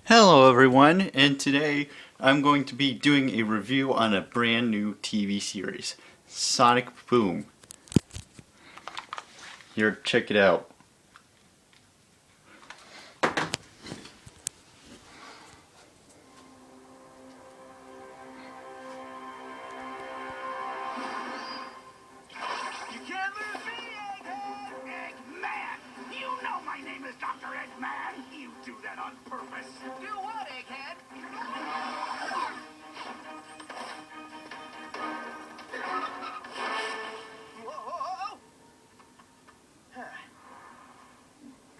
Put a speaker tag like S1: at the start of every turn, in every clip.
S1: Hello everyone, and today I'm going to be doing a review on a brand new TV series, Sonic Boom. Here, check it out.
S2: You can't lose me, Egghead! Eggman! You know my name is Dr. Eggman! You do that on purpose! Do what, Egghead? Whoa!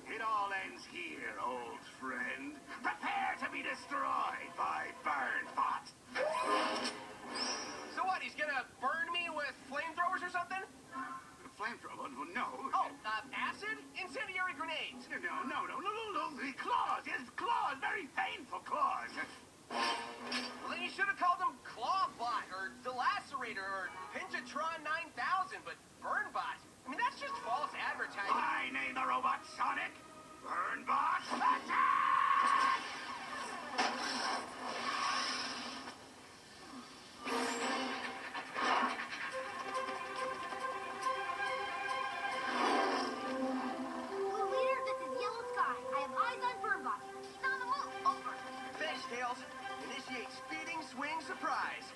S2: It all ends here, old friend. Prepare to be destroyed by Burnbot!
S3: So what, he's gonna burn me with flamethrowers or something?
S2: Flamethrower? No.
S3: Oh, acid? Incendiary grenades.
S2: No. The claws! His claws! Very painful claws!
S3: Well, then you should have called him Clawbot, or Delacerator, or Pinjatron 9000, but Burnbot. I mean, that's just false advertising.
S2: I name the robot Sonic. Burnbot, attack!
S4: Leader, this is Yellow Sky. I have eyes on Burnbot. He's on the move. Over.
S3: Fish Tails, initiate speeding swing surprise.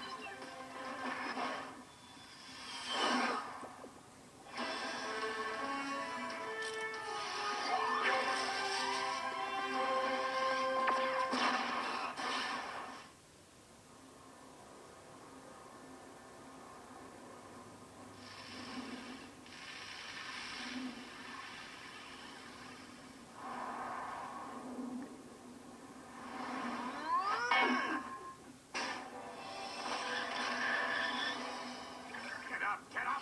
S2: Get up!